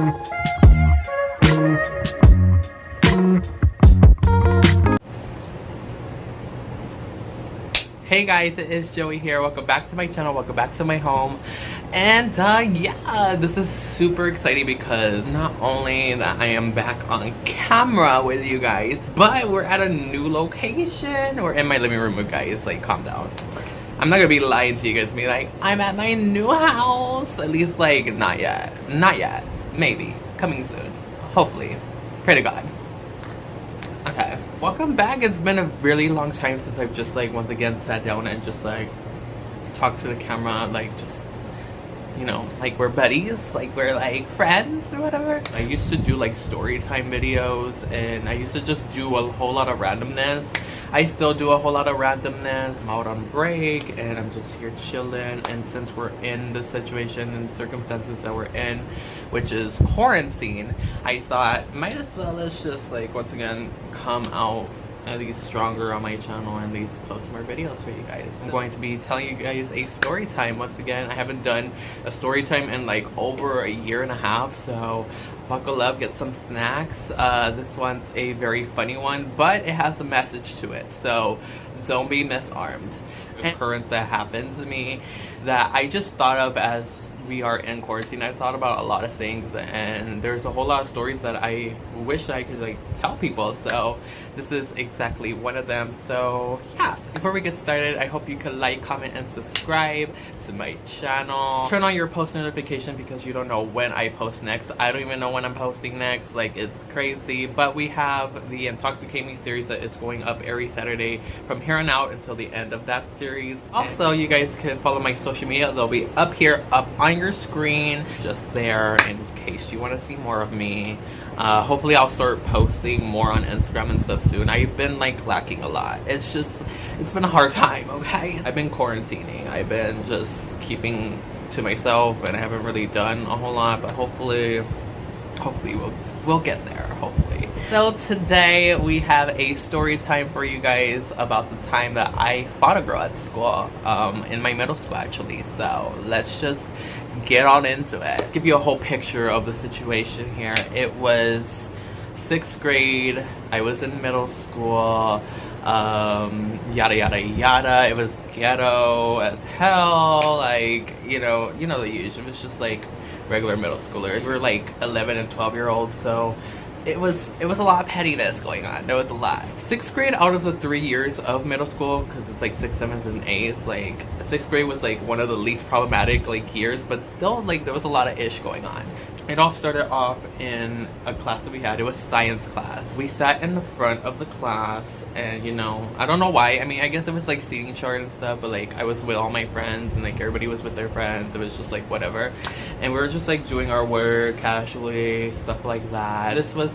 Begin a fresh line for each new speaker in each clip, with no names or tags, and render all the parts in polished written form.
Hey guys, it is Joey here. Welcome back to my channel. Welcome back to my home. And yeah, this is super exciting because not only that I am back on camera with you guys, but we're at a new location. We're in my living room with guys. Like, calm down. I'm not gonna be lying to you guys. Be like, I'm at my new house. At least, like, not yet. Not yet. Maybe. Coming soon. Hopefully. Pray to God. Okay, welcome back. It's been a really long time since I've just like once again sat down and just like talked to the camera, like just, you know, like we're buddies, like we're like friends or whatever. I used to do like story time videos and I used to just do a whole lot of randomness. I still do a whole lot of randomness. I'm out on break and I'm just here chilling, and since we're in the situation and circumstances that we're in, which is quarantine, I thought might as well let's just like once again come out at least stronger on my channel and at least post more videos for you guys. I'm going to be telling you guys a story time once again. I haven't done a story time in like over a year and a half, so buckle up, get some snacks. This one's a very funny one, but it has a message to it, so don't be misarmed. An occurrence that happened to me that I just thought of as we are in quarantine. I thought about a lot of things, and there's a whole lot of stories that I wish I could like tell people, so this is exactly one of them. So yeah, before we get started, I hope you could like, comment, and subscribe to my channel. Turn on your post notification because you don't know when I post next. I don't even know when I'm posting next. Like, it's crazy. But we have the Intoxicate Me series that is going up every Saturday from here on out until the end of that series. Also, you guys can follow my social media. They'll be up here, up on your screen, just there in case you want to see more of me. Hopefully I'll start posting more on Instagram and stuff soon. I've been like lacking a lot. It's been a hard time, okay? I've been quarantining. I've been just keeping to myself and I haven't really done a whole lot, but hopefully we'll get there, hopefully. So today we have a story time for you guys about the time that I fought a girl at school, in my middle school actually. So let's just get on into it. Let's give you a whole picture of the situation here. It was 6th grade. I was in middle school. Yada yada yada. It was ghetto as hell. Like, you know the usual. It was just like regular middle schoolers. We were like 11 and 12-year-olds, so it was a lot of pettiness going on. There was a lot. 6th grade out of the 3 years of middle school, because it's like 6th, 7th, and 8th, like 6th grade was like one of the least problematic like years, but still like there was a lot of ish going on. It all started off in a class that we had. It was science class. We sat in the front of the class, and you know, I don't know why. I mean, I guess it was like seating chart and stuff, but like I was with all my friends and like everybody was with their friends. It was just like whatever. And we were just like doing our work casually, stuff like that. This was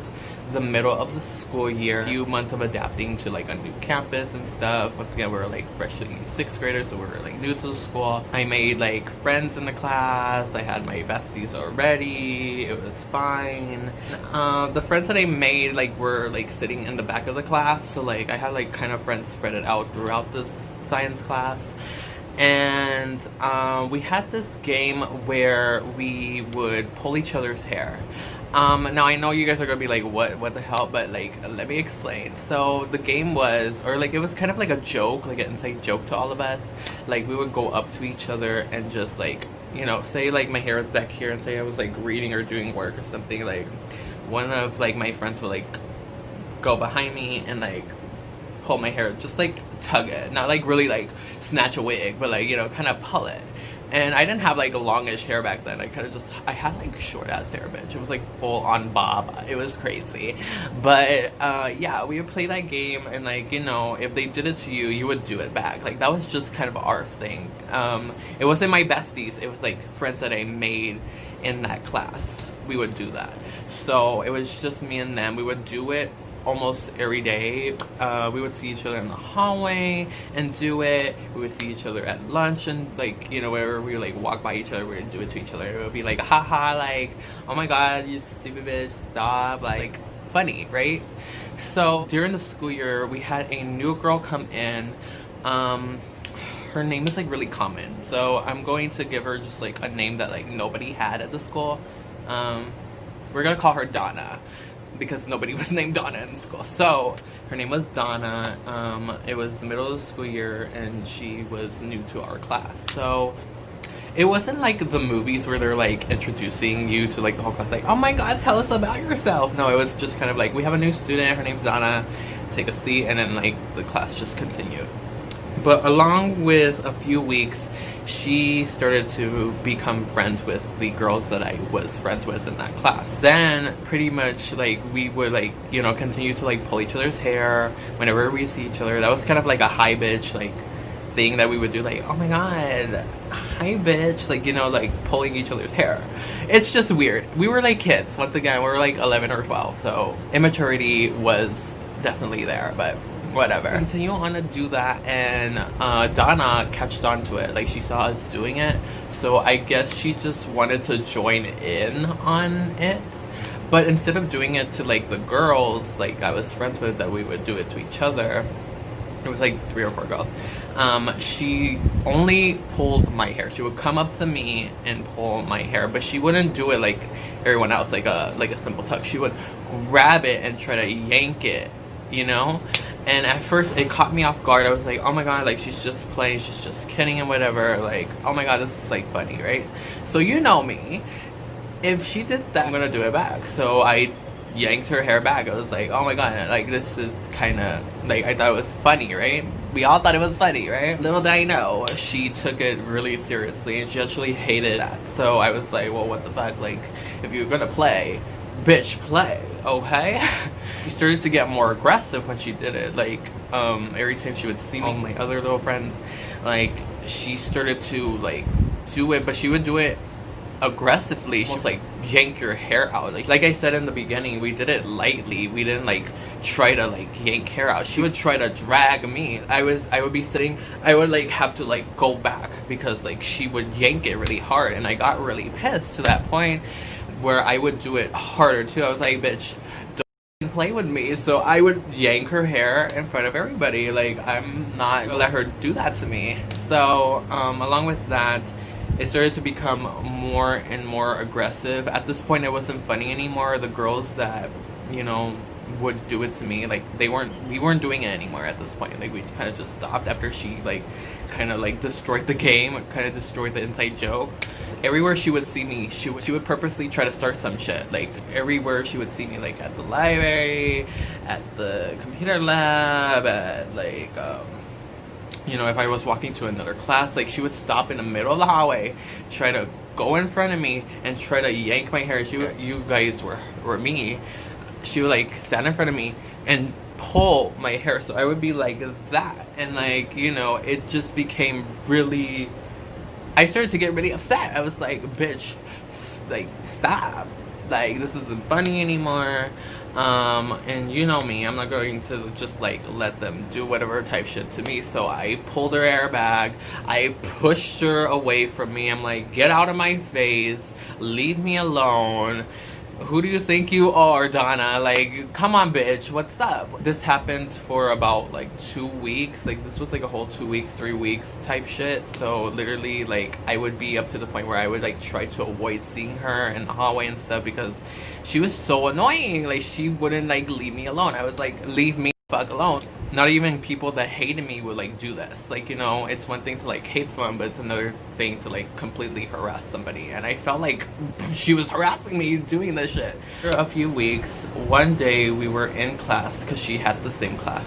the middle of the school year, a few months of adapting to like a new campus and stuff. Once again, we were like freshly 6th graders, so we were like new to the school. I made like friends in the class. I had my besties already. It was fine. The friends that I made like were like sitting in the back of the class, so like I had like kind of friends spread it out throughout this science class. And we had this game where we would pull each other's hair. Now I know you guys are gonna be like, what the hell, but like, let me explain. So the game was, or like it was kind of like a joke, like an inside joke to all of us. Like we would go up to each other and just like, you know, say like my hair is back here and say I was like reading or doing work or something. Like one of like my friends would like go behind me and like pull my hair, just like tug it, not like really like snatch a wig, but like, you know, kind of pull it. And I didn't have like longish hair back then. I had like short ass hair, bitch. It was like full on bob. It was crazy. But yeah, we would play that game, and like, you know, if they did it to you, you would do it back. Like that was just kind of our thing. It wasn't my besties. It was like friends that I made in that class. We would do that. So it was just me and them. We would do it almost every day. We would see each other in the hallway and do it. We would see each other at lunch, and like, you know, wherever we would like walk by each other, we would do it to each other. It would be like, haha, like, oh my god, you stupid bitch, stop. Like funny, right? So during the school year, we had a new girl come in. Her name is like really common, so I'm going to give her just like a name that like nobody had at the school. we're gonna call her Donna because nobody was named Donna in school. So her name was Donna. It was the middle of the school year and she was new to our class. So it wasn't like the movies where they're like introducing you to like the whole class, like, oh my god, tell us about yourself. No, it was just kind of like, we have a new student, her name's Donna, take a seat, and then like the class just continued. But along with a few weeks, she started to become friends with the girls that I was friends with in that class. Then pretty much like we would like, you know, continue to like pull each other's hair whenever we see each other. That was kind of like a hi bitch like thing that we would do, like, oh my god, hi bitch, like, you know, like pulling each other's hair. It's just weird. We were like kids. Once again, we were like 11 or 12, so immaturity was definitely there, but whatever. Continue on to do that, and Donna catched on to it. Like, she saw us doing it, so I guess she just wanted to join in on it. But instead of doing it to like the girls like I was friends with, that we would do it to each other. It was like 3 or 4 girls. She only pulled my hair. She would come up to me and pull my hair, but she wouldn't do it like everyone else, like a simple tuck. She would grab it and try to yank it, you know? And at first it caught me off guard. I was like, oh my god, like she's just playing, she's just kidding and whatever. Like, oh my god, this is like funny, right? So you know me. If she did that, I'm gonna do it back. So I yanked her hair back. I was like, oh my god, like this is kind of like, I thought it was funny, right? We all thought it was funny, right? Little did I know, she took it really seriously and she actually hated that. So I was like, well, what the fuck? Like, if you're gonna play, bitch, play, okay? She started to get more aggressive when she did it. Like, every time she would see me, my other little friends, like, she started to like do it, but she would do it aggressively. She was like, yank your hair out. Like I said in the beginning, we did it lightly. We didn't like try to like yank hair out. She would try to drag me. I would be sitting, I would like have to like go back because like she would yank it really hard, and I got really pissed to that point where I would do it harder too. I was like, bitch, don't play with me. So I would yank her hair in front of everybody. Like, I'm not gonna let her do that to me. So along with that, it started to become more and more aggressive. At this point, it wasn't funny anymore. The girls that, you know, would do it to me, like, we weren't doing it anymore at this point. Like, we kind of just stopped after she, like, kind of, like, destroyed the game, kind of destroyed the inside joke. Everywhere she would see me, she would purposely try to start some shit. Like, everywhere she would see me, like, at the library, at the computer lab, at, like, you know, if I was walking to another class, like, she would stop in the middle of the hallway, try to go in front of me and try to yank my hair. You guys were me. She would like stand in front of me and pull my hair, so I would be like that, and like, you know, it just became really, I started to get really upset. I was like, bitch, like, stop, like, this isn't funny anymore. And you know me, I'm not going to just like let them do whatever type shit to me. So I pulled her hair back, I pushed her away from me. I'm like, get out of my face, leave me alone. Who do you think you are, Donna? Like, come on, bitch, what's up? This happened for about like 2 weeks. Like, this was like a whole 2 weeks, 3 weeks type shit. So literally, like, I would be up to the point where I would like try to avoid seeing her in the hallway and stuff because she was so annoying. Like, she wouldn't like leave me alone. I was like, leave me the fuck alone. Not even people that hated me would like do this. Like, you know, it's one thing to like hate someone, but it's another thing to like completely harass somebody. And I felt like she was harassing me doing this shit. After a few weeks, one day we were in class because she had the same class.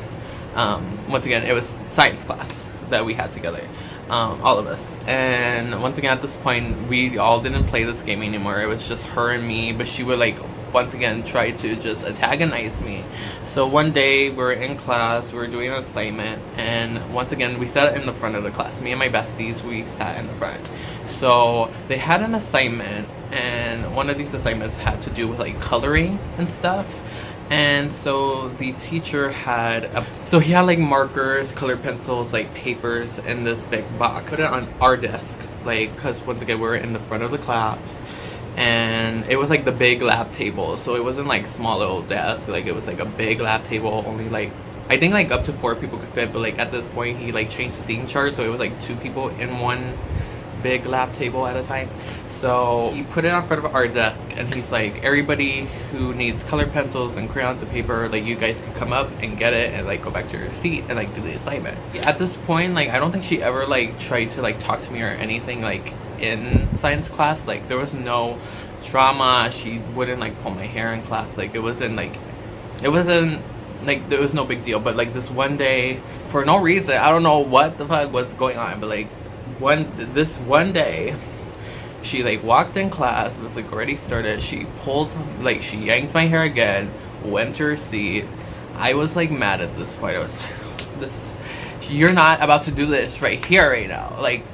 Once again, it was science class that we had together. All of us. And once again, at this point, we all didn't play this game anymore. It was just her and me, but she would like once again try to just antagonize me. So one day we were in class, we were doing an assignment, and once again we sat in the front of the class. Me and my besties, we sat in the front. So they had an assignment, and one of these assignments had to do with like coloring and stuff. And so the teacher had he had like markers, colored pencils, like papers in this big box. Put it on our desk, like, because once again we were in the front of the class, and it was like the big lab table. So it wasn't like small little desk, like it was like a big lab table. Only like, I think like up to 4 people could fit, but like at this point he like changed the seating chart, so it was like 2 people in one big lab table at a time. So he put it on front of our desk and he's like, everybody who needs color pencils and crayons and paper, like you guys can come up and get it and like go back to your seat and like do the assignment. At this point, like I don't think she ever like tried to like talk to me or anything like in science class. Like there was no drama. She wouldn't like pull my hair in class. Like it wasn't like there was no big deal. But like this one day, for no reason, I don't know what the fuck was going on, but like this one day she like walked in class, it was like already started, she yanked my hair again, went to her seat. I was like mad at this point. I was like, you're not about to do this right here right now. Like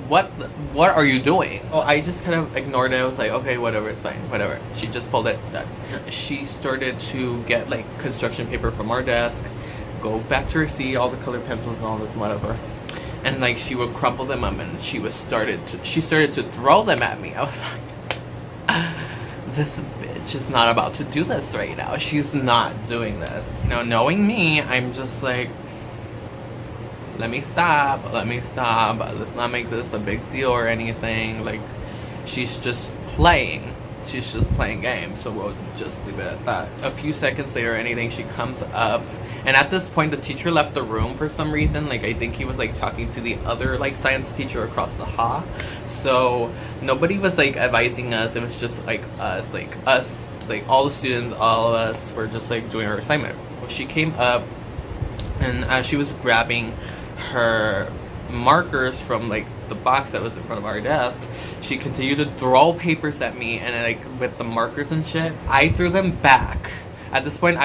what are you doing? Oh, I just kind of ignored it. I was like, okay, whatever, it's fine, whatever. She just pulled it, done. She started to get like construction paper from our desk, go back to her seat, all the colored pencils and all this whatever, and like she would crumple them up and she started to throw them at me. I was like, this bitch is not about to do this right now. She's not doing this. You know, knowing me, I'm just like, let me stop, let's not make this a big deal or anything. Like she's just playing games, so we'll just leave it at that. A few seconds later or anything, she comes up, and at this point the teacher left the room for some reason. Like I think he was like talking to the other like science teacher across the hall, so nobody was like advising us. It was just like us, like all the students, all of us were just like doing our assignment. She came up and as she was grabbing her markers from like the box that was in front of our desk, she continued to throw papers at me, and like with the markers and shit, I threw them back. At this point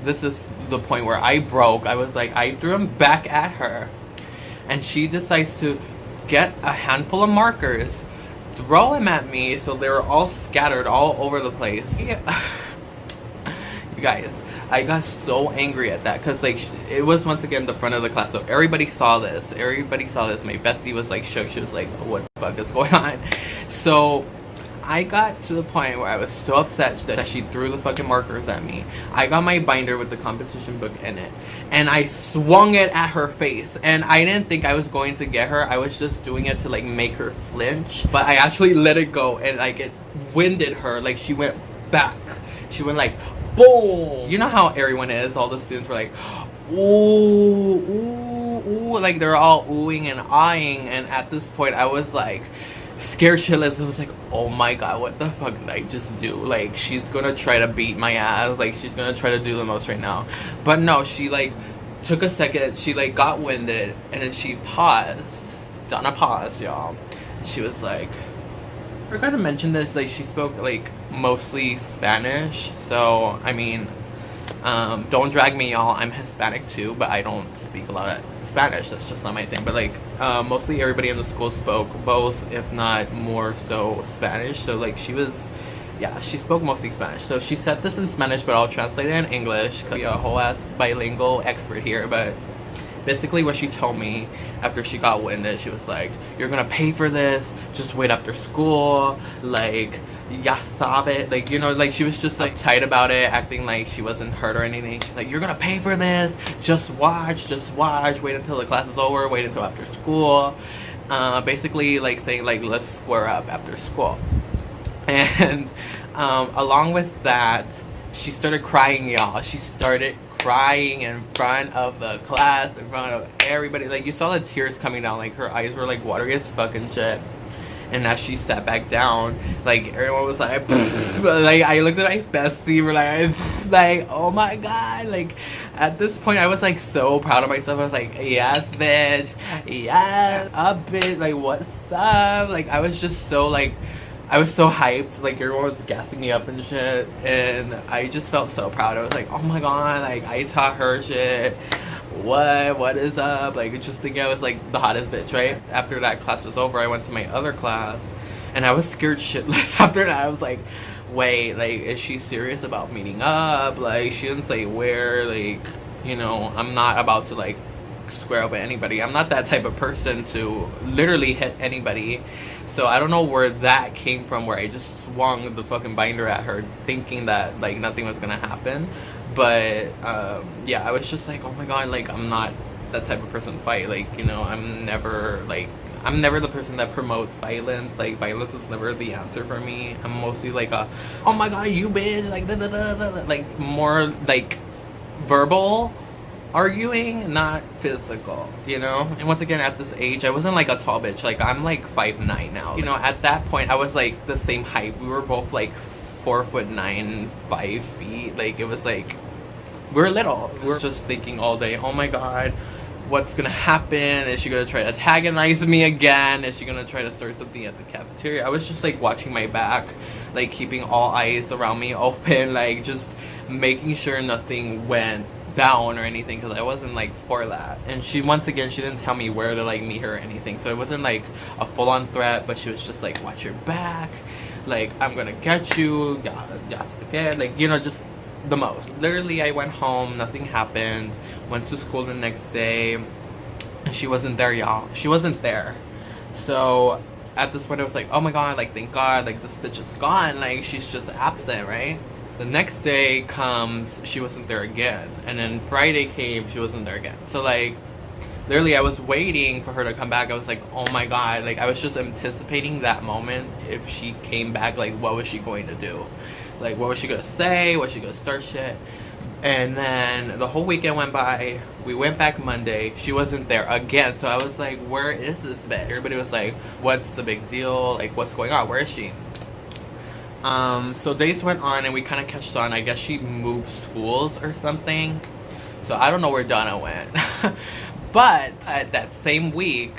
this is the point where I broke. I was like, I threw them back at her, and she decides to get a handful of markers, throw them at me, so they were all scattered all over the place. You guys, I got so angry at that because like it was once again the front of the class, so everybody saw this. My bestie was like shook. She was like, what the fuck is going on? So I got to the point where I was so upset that she threw the fucking markers at me. I got my binder with the composition book in it, and I swung it at her face, and I didn't think I was going to get her. I was just doing it to like make her flinch, but I actually let it go, and like it winded her. Like she went back. She went like boom. You know how everyone is. All the students were like, ooh, ooh, ooh. Like they're all oohing and eyeing. And at this point, I was like scared shitless. I was like, oh my god, what the fuck did I just do? Like she's gonna try to beat my ass. Like she's gonna try to do the most right now. But no, she like took a second. She like got winded, and then she paused. Done a pause, y'all. And she was like, I forgot to mention this, like she spoke like mostly Spanish, so I mean, don't drag me, y'all. I'm Hispanic too, but I don't speak a lot of Spanish. That's just not my thing. But like mostly everybody in the school spoke both, if not more so, Spanish. So like she spoke mostly Spanish. So she said this in Spanish, but I'll translate it in English because I'm a whole ass bilingual expert here. But basically what she told me after she got winded, she was like, you're gonna pay for this, just wait after school, like, ya sabe, like, you know, like she was just like tight about it, acting like she wasn't hurt or anything. She's like, you're gonna pay for this, just watch, wait until the class is over, wait until after school. Basically like saying like, let's square up after school. And along with that, she started crying, y'all. She started crying in front of the class, in front of everybody. Like you saw the tears coming down, like her eyes were like watery as fucking shit. And as she sat back down, like everyone was like, like I looked at my bestie, we're like, oh my god. Like at this point I was like so proud of myself. I was like, yes bitch, yes, up bitch, like what's up? Like I was just so like, I was so hyped, like everyone was gassing me up and shit, and I just felt so proud. I was like, oh my god, like I taught her shit. What is up? Like just thinking I was like the hottest bitch, right? After that class was over, I went to my other class, and I was scared shitless after that. I was like, wait, like is she serious about meeting up? Like she didn't say where, like, you know, I'm not about to like square up with anybody. I'm not that type of person to literally hit anybody. So I don't know where that came from, where I just swung the fucking binder at her thinking that like nothing was gonna happen. But yeah, I was just like, oh my god, like I'm not that type of person to fight. Like, you know, I'm never like I'm never the person that promotes violence. Like, violence is never the answer for me. I'm mostly like a, oh my god, you bitch, like da da da da, like more like verbal arguing, not physical, you know? And once again, at this age, I wasn't like a tall bitch. Like, I'm like 5'9" now. You know, at that point, I was like the same height. We were both like 4'9", 5 feet. Like, it was like, we were little. We were just thinking all day, oh my god, what's gonna happen? Is she gonna try to antagonize me again? Is she gonna try to start something at the cafeteria? I was just like watching my back, like keeping all eyes around me open, like just making sure nothing went down or anything, because I wasn't like for that. And she, once again, she didn't tell me where to like meet her or anything, so it wasn't like a full-on threat, but she was just like, watch your back, like I'm gonna get you, yes, okay, like, you know, just the most. Literally, I went home, nothing happened, went to school the next day, and she wasn't there, y'all. She wasn't there. So at this point I was like, oh my god, like thank god, like this bitch is gone, like she's just absent, right? The next day comes, she wasn't there again. And then Friday came, she wasn't there again. So like, literally I was waiting for her to come back. I was like, oh my god, like I was just anticipating that moment. If she came back, like what was she going to do? Like what was she gonna say? Was she gonna start shit? And then the whole weekend went by. We went back Monday. She wasn't there again. So I was like, where is this bitch? Everybody was like, what's the big deal? Like what's going on? Where is she? So days went on and we kind of catched on. I guess she moved schools or something. So I don't know where Donna went. But at that same week,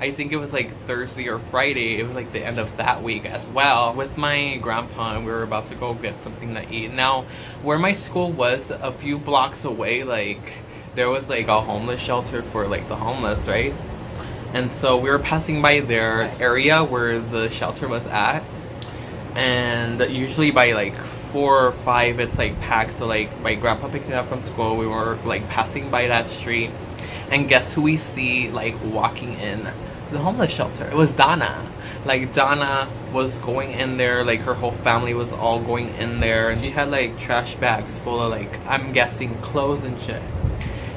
I think it was like Thursday or Friday, it was like the end of that week as well, with my grandpa, and we were about to go get something to eat. Now, where my school was, a few blocks away, like there was like a homeless shelter for like the homeless, right? And so we were passing by their area where the shelter was at, and usually by like 4 or 5 it's like packed. So like my grandpa picked me up from school, we were like passing by that street, and guess who we see like walking in the homeless shelter? It was Donna. Like Donna was going in there, like her whole family was all going in there, and she had like trash bags full of like, I'm guessing, clothes and shit,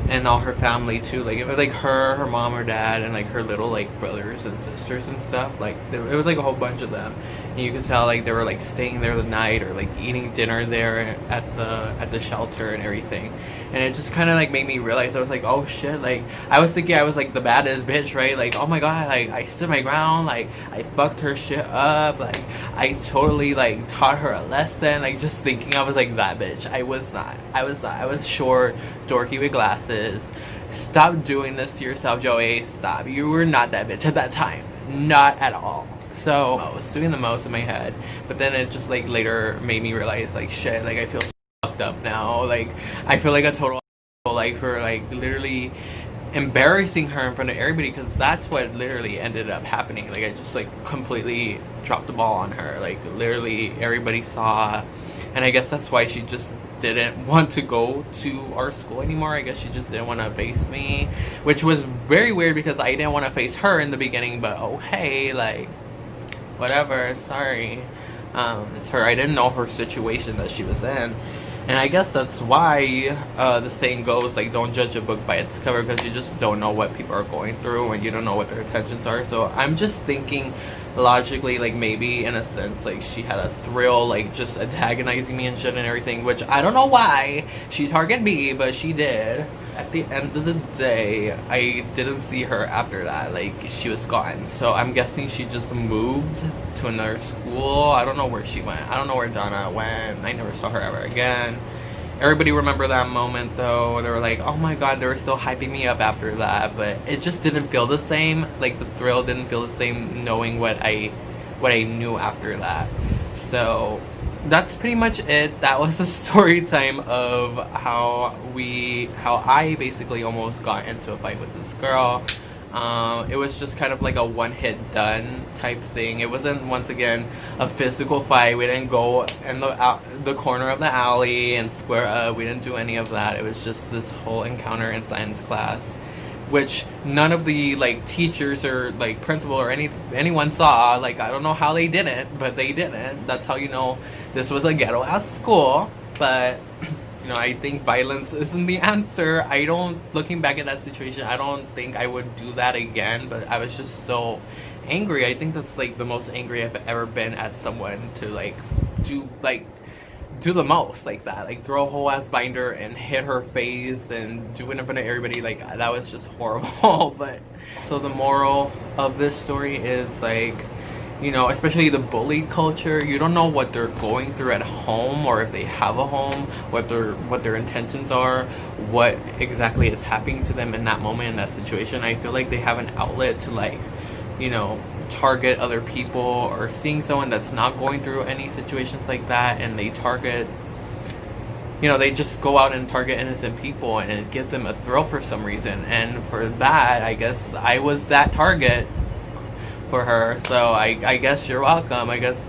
and all her family too. Like it was like her mom, her dad, and like her little like brothers and sisters and stuff. Like it was like a whole bunch of them, and you could tell like they were like staying there the night or like eating dinner there at the shelter and everything. And it just kind of like made me realize, I was like, oh shit, like I was thinking I was like the baddest bitch, right? Like, oh my god, like I stood my ground, like I fucked her shit up, like I totally like taught her a lesson, like just thinking I was like that bitch. I was not. I was short, dorky with glasses. Stop doing this to yourself, Joey. Stop. You were not that bitch at that time. Not at all. So I was doing the most in my head, but then it just like later made me realize, like shit, like I feel fucked up now. Like I feel like a total like for like literally embarrassing her in front of everybody, because that's what literally ended up happening. Like I just like completely dropped the ball on her. Like literally everybody saw, and I guess that's why she just didn't want to go to our school anymore. I guess she just didn't want to face me, which was very weird because I didn't want to face her in the beginning, but oh hey, like whatever, sorry. It's her. I didn't know her situation that she was in. And I guess that's why the saying goes, like, don't judge a book by its cover, because you just don't know what people are going through and you don't know what their intentions are. So I'm just thinking logically, like, maybe in a sense, like, she had a thrill, like, just antagonizing me and shit and everything, which I don't know why she targeted me, but she did. At the end of the day, I didn't see her after that. Like, she was gone. So I'm guessing she just moved to another school. I don't know where she went. I don't know where Donna went. I never saw her ever again. Everybody remember that moment, though. They were like, oh my god, they were still hyping me up after that. But it just didn't feel the same. Like, the thrill didn't feel the same knowing what I knew after that. So that's pretty much it. That was the story time of how I basically almost got into a fight with this girl. It was just kind of like a one-hit done type thing. It wasn't, once again, a physical fight. We didn't go in the corner of the alley and square up. We didn't do any of that. It was just this whole encounter in science class, which none of the like teachers or like principal or anyone saw. Like, I don't know how they didn't, but they didn't. That's how you know this was a ghetto ass school. But you know, I think violence isn't the answer. Looking back at that situation, I don't think I would do that again, but I was just so angry. I think that's like the most angry I've ever been at someone, to do the most like that, like throw a whole ass binder and hit her face and do it in front of everybody. Like, that was just horrible. But so the moral of this story is, like, you know, especially the bully culture, you don't know what they're going through at home, or if they have a home, what their intentions are, what exactly is happening to them in that moment, in that situation. I feel like they have an outlet to, like, you know, target other people, or seeing someone that's not going through any situations like that, and they target, you know, they just go out and target innocent people, and it gives them a thrill for some reason. And for that, I guess I was that target for her. So I guess you're welcome. I guess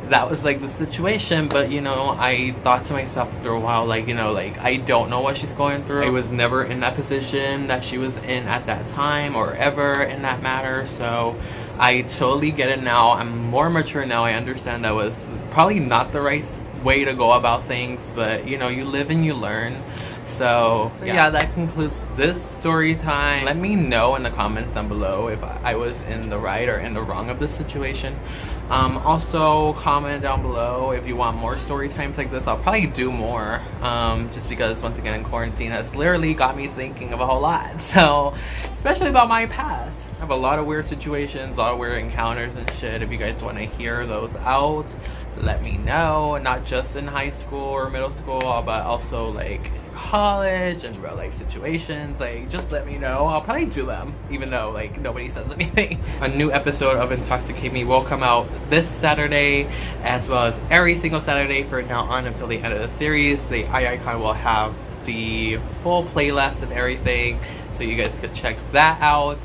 that was like the situation. But, you know, I thought to myself after a while, like, you know, like, I don't know what she's going through. I was never in that position that she was in at that time, or ever in that matter. So I totally get it now. I'm more mature now. I understand that was probably not the right way to go about things, but, you know, you live and you learn. So yeah, that concludes this story time. Let me know in the comments down below if I was in the right or in the wrong of this situation. Also, comment down below if you want more story times like this. I'll probably do more, just because, once again, quarantine has literally got me thinking of a whole lot. So, especially about my past. I have a lot of weird situations, a lot of weird encounters and shit. If you guys want to hear those out, let me know. Not just in high school or middle school, but also like college and real life situations. Like, just let me know. I'll probably do them, even though like nobody says anything. A new episode of Intoxicate Me will come out this Saturday, as well as every single Saturday from now on until the end of the series. The icon will have the full playlist and everything, so you guys could check that out.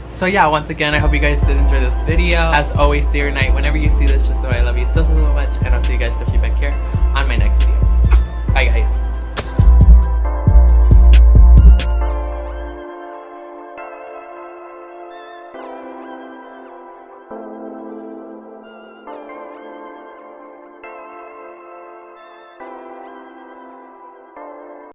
So yeah, once again, I hope you guys did enjoy this video. As always, day or night, whenever you see this, just know I love you so much, and I'll see you guys especially back here